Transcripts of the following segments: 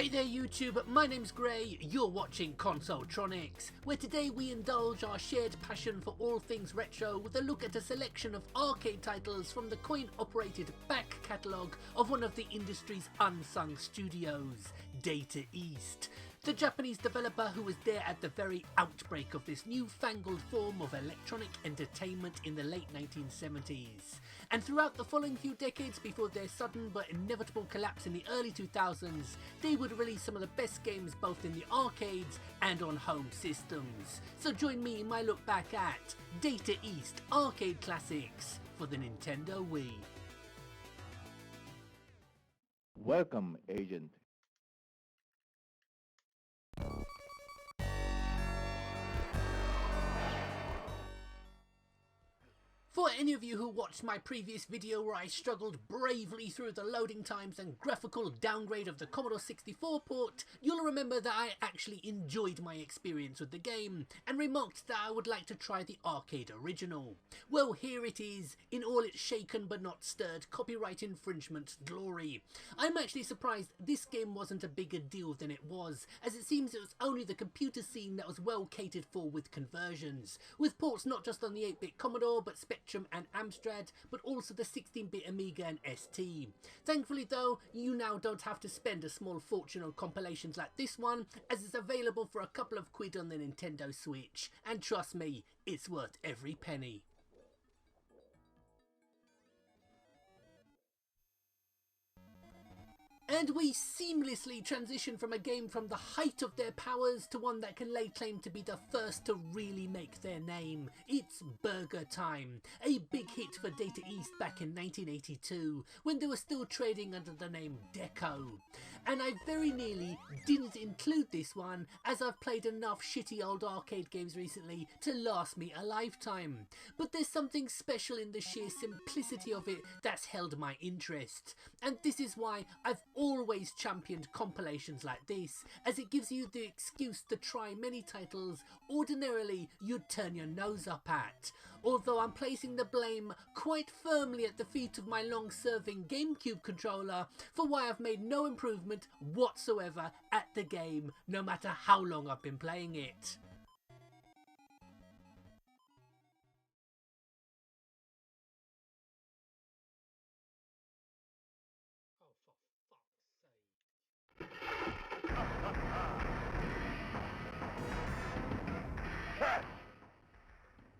Hey there YouTube, my name's Gray, you're watching Consoletronix, where today we indulge our shared passion for all things retro with a look at a selection of arcade titles from the coin-operated back catalogue of one of the industry's unsung studios, Data East. The Japanese developer who was there at the very outbreak of this newfangled form of electronic entertainment in the late 1970s. And throughout the following few decades before their sudden but inevitable collapse in the early 2000s, they would release some of the best games both in the arcades and on home systems. So join me in my look back at Data East Arcade Classics for the Nintendo Wii. Welcome, Agent. For any of you who watched my previous video where I struggled bravely through the loading times and graphical downgrade of the Commodore 64 port, you'll remember that I actually enjoyed my experience with the game and remarked that I would like to try the arcade original. Well, here it is, in all its shaken but not stirred copyright infringement glory. I'm actually surprised this game wasn't a bigger deal than it was, as it seems it was only the computer scene that was well catered for with conversions, with ports not just on the 8-bit Commodore but Spectrum and Amstrad, but also the 16-bit Amiga and ST. Thankfully though, you now don't have to spend a small fortune on compilations like this one, as it's available for a couple of quid on the Nintendo Switch, and trust me, it's worth every penny. And we seamlessly transition from a game from the height of their powers to one that can lay claim to be the first to really make their name. It's Burger Time, a big hit for Data East back in 1982, when they were still trading under the name Deco. And I very nearly didn't include this one, as I've played enough shitty old arcade games recently to last me a lifetime. But there's something special in the sheer simplicity of it that's held my interest. And this is why I've always championed compilations like this, as it gives you the excuse to try many titles ordinarily you'd turn your nose up at. Although I'm placing the blame quite firmly at the feet of my long-serving GameCube controller for why I've made no improvement whatsoever at the game, no matter how long I've been playing it.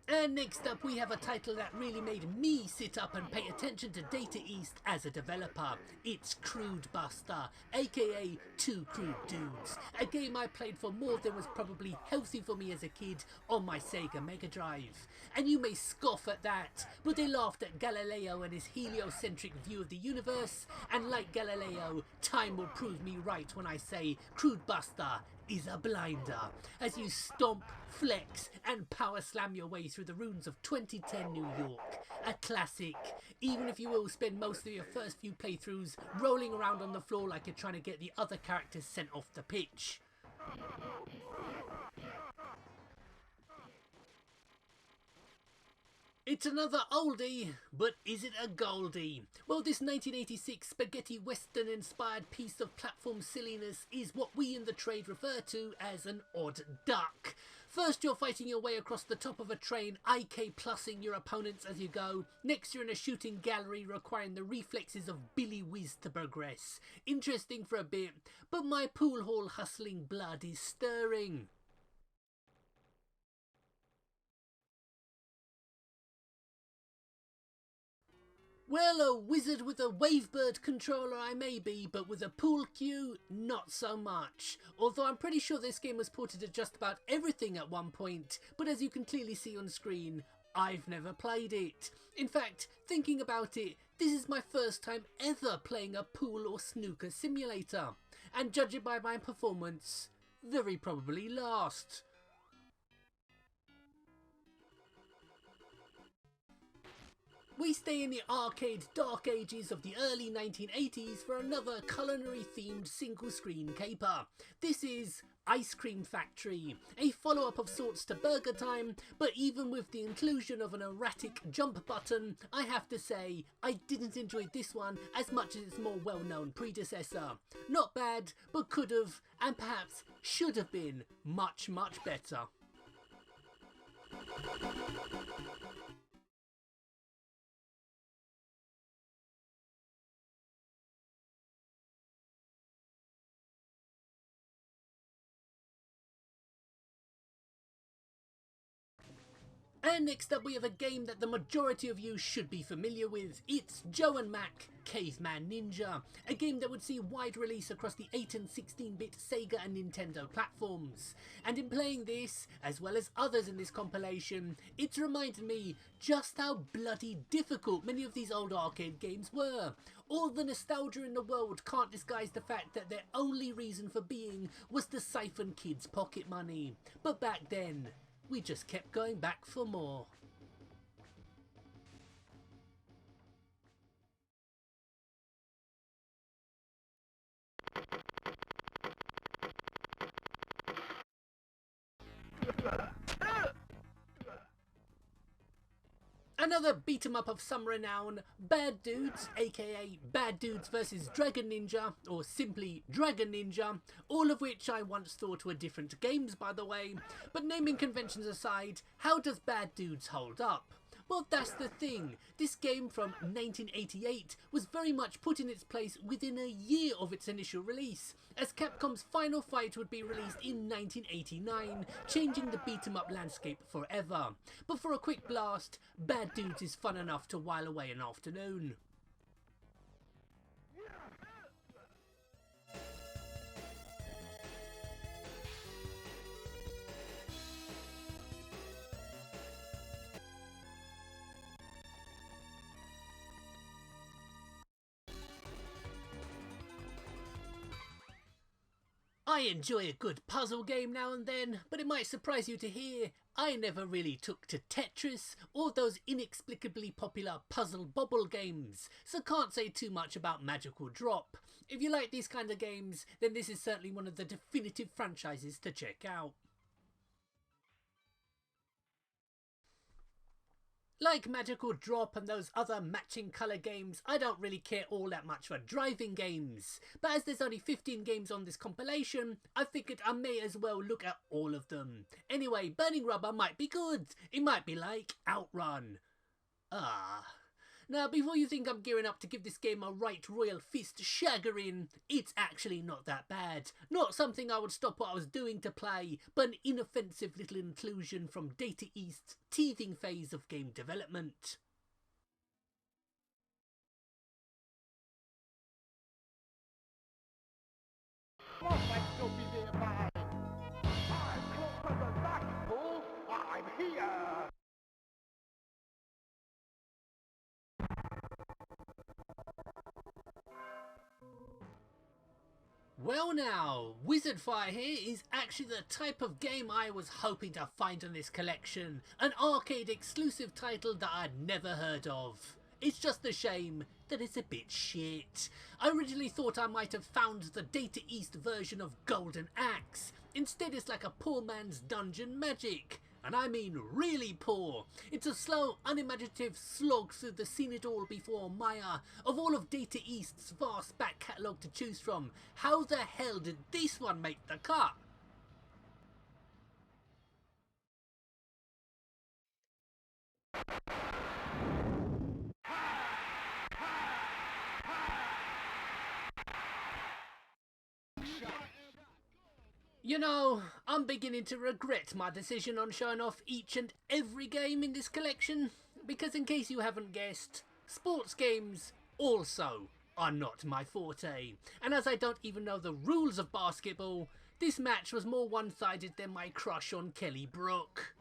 And next up we have a title that really made me sit up and pay attention to Data East as a developer. It's Crude Buster, aka Two Crude Dudes, a game I played for more than was probably healthy for me as a kid on my Sega Mega Drive. And you may scoff at that, but they laughed at Galileo and his heliocentric view of the universe, and like Galileo, time will prove me right when I say Crude Buster is a blinder, as you stomp, flex and power slam your way through the ruins of 2010 New York. A classic, even if you will spend most of your first few playthroughs rolling around on the floor like you're trying to get the other characters sent off the pitch. It's another oldie, but is it a goldie? Well, this 1986 spaghetti western inspired piece of platform silliness is what we in the trade refer to as an odd duck. First you're fighting your way across the top of a train, IK+ing your opponents as you go. Next you're in a shooting gallery requiring the reflexes of Billy Whiz to progress. Interesting for a bit, but my pool hall hustling blood is stirring. Well, a wizard with a Wavebird controller I may be, but with a pool cue, not so much. Although I'm pretty sure this game was ported to just about everything at one point, but as you can clearly see on screen, I've never played it. In fact, thinking about it, this is my first time ever playing a pool or snooker simulator, and judging by my performance, very probably last. we stay in the arcade dark ages of the early 1980s for another culinary themed single screen caper. This is Ice Cream Factory, a follow-up of sorts to Burger Time, but even with the inclusion of an erratic jump button, I have to say I didn't enjoy this one as much as its more well-known predecessor. Not bad, but could have, and perhaps should have been, much better. And next up we have a game that the majority of you should be familiar with. It's Joe and Mac Caveman Ninja, a game that would see wide release across the 8 and 16-bit Sega and Nintendo platforms. And in playing this, as well as others in this compilation, it's reminded me just how bloody difficult many of these old arcade games were. All the nostalgia in the world can't disguise the fact that their only reason for being was to siphon kids' pocket money. But back then, we just kept going back for more. Another beat-em-up of some renown, Bad Dudes, aka Bad Dudes vs Dragon Ninja, or simply Dragon Ninja, all of which I once thought were different games by the way, but naming conventions aside, how does Bad Dudes hold up? Well, that's the thing. This game from 1988 was very much put in its place within a year of its initial release, as Capcom's Final Fight would be released in 1989, changing the beat-em-up landscape forever. But for a quick blast, Bad Dudes is fun enough to while away an afternoon. I enjoy a good puzzle game now and then, but it might surprise you to hear I never really took to Tetris or those inexplicably popular puzzle bobble games, so can't say too much about Magical Drop. If you like these kind of games, then this is certainly one of the definitive franchises to check out. Like Magical Drop and those other matching colour games, I don't really care all that much for driving games. But as there's only 15 games on this compilation, I figured I may as well look at all of them. Anyway, Burning Rubber might be good. It might be like Outrun. Now, before you think I'm gearing up to give this game a right royal fist shaggering, it's actually not that bad. Not something I would stop what I was doing to play, but an inoffensive little inclusion from Data East's teething phase of game development. What might still be nearby? I'm closer than that, fool! I'm here! Well now, Wizard Fire here is actually the type of game I was hoping to find on this collection. An arcade exclusive title that I'd never heard of. It's just a shame that it's a bit shit. I originally thought I might have found the Data East version of Golden Axe. Instead it's like a poor man's Dungeon Magic. And I mean really poor. It's a slow, unimaginative slog through the seen it all before Maya of all of Data East's vast back catalogue to choose from. How the hell did this one make the cut? You know, I'm beginning to regret my decision on showing off each and every game in this collection, because in case you haven't guessed, sports games also are not my forte. And as I don't even know the rules of basketball, this match was more one-sided than my crush on Kelly Brook.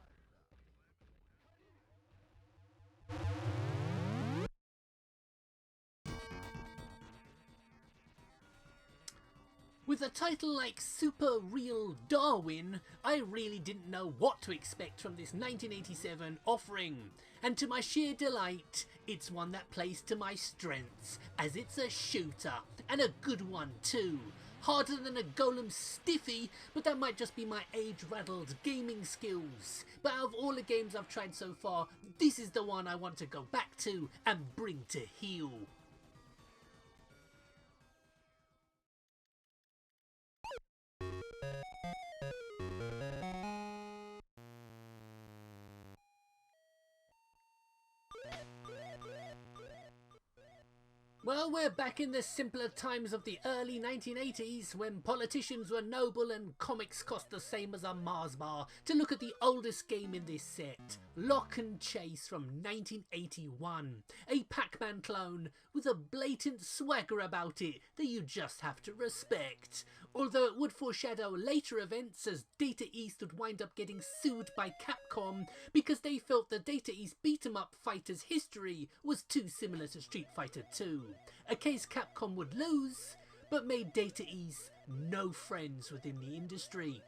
With a title like Super Real Darwin, I really didn't know what to expect from this 1987 offering. and to my sheer delight, it's one that plays to my strengths, as it's a shooter, and a good one too. Harder than a golem stiffy, but that might just be my age-raddled gaming skills. But out of all the games I've tried so far, this is the one I want to go back to and bring to heel. Well, we're back in the simpler times of the early 1980s, when politicians were noble and comics cost the same as a Mars bar, to look at the oldest game in this set, Lock and Chase from 1981. A Pac-Man clone with a blatant swagger about it that you just have to respect. Although it would foreshadow later events, as Data East would wind up getting sued by Capcom because they felt the Data East beat-em-up fighters' history was too similar to Street Fighter 2. A case Capcom would lose, but made Data East no friends within the industry.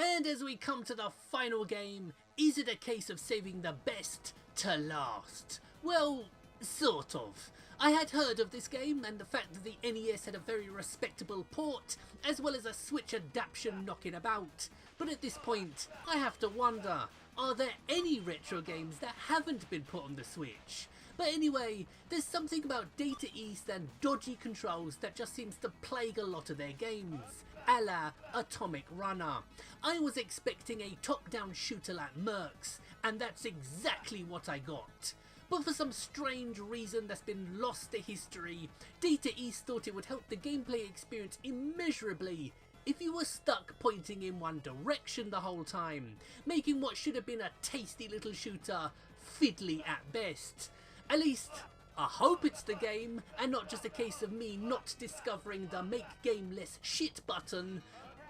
And as we come to the final game, is it a case of saving the best to last? Well, sort of. I had heard of this game and the fact that the NES had a very respectable port, as well as a Switch adaptation knocking about. But at this point, I have to wonder, are there any retro games that haven't been put on the Switch? But anyway, there's something about Data East and dodgy controls that just seems to plague a lot of their games, a la Atomic Runner. I was expecting a top-down shooter like Mercs, and that's exactly what I got. But for some strange reason that's been lost to history, Data East thought it would help the gameplay experience immeasurably if you were stuck pointing in one direction the whole time, making what should have been a tasty little shooter fiddly at best. At least, I hope it's the game, and not just a case of me not discovering the make game less shit button.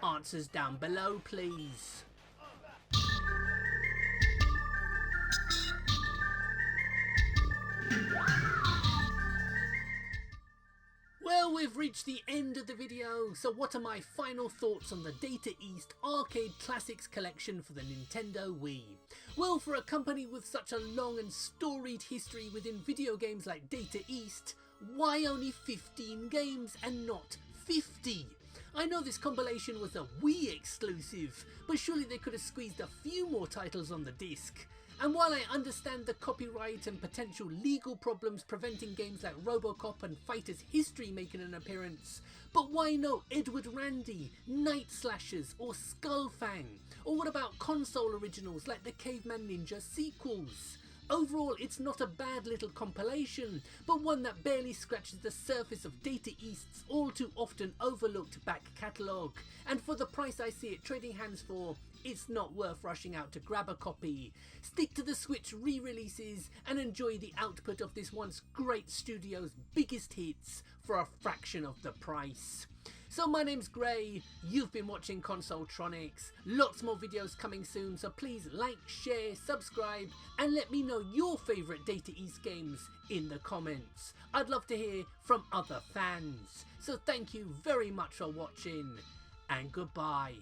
Answers down below, please. Well, we've reached the end of the video, so what are my final thoughts on the Data East Arcade Classics collection for the Nintendo Wii? Well, for a company with such a long and storied history within video games like Data East, why only 15 games and not 50? I know this compilation was a Wii exclusive, but surely they could have squeezed a few more titles on the disc. And while I understand the copyright and potential legal problems preventing games like Robocop and Fighter's History making an appearance, but why no Edward Randy, Night Slashers or Skullfang? Or what about console originals like the Caveman Ninja sequels? Overall, it's not a bad little compilation, but one that barely scratches the surface of Data East's all too often overlooked back catalogue. And for the price I see it trading hands for, it's not worth rushing out to grab a copy. Stick to the Switch re-releases and enjoy the output of this once great studio's biggest hits for a fraction of the price. So my name's Gray, you've been watching Consoletronix, lots more videos coming soon, so please like, share, subscribe and let me know your favourite Data East games in the comments. I'd love to hear from other fans. So thank you very much for watching and goodbye.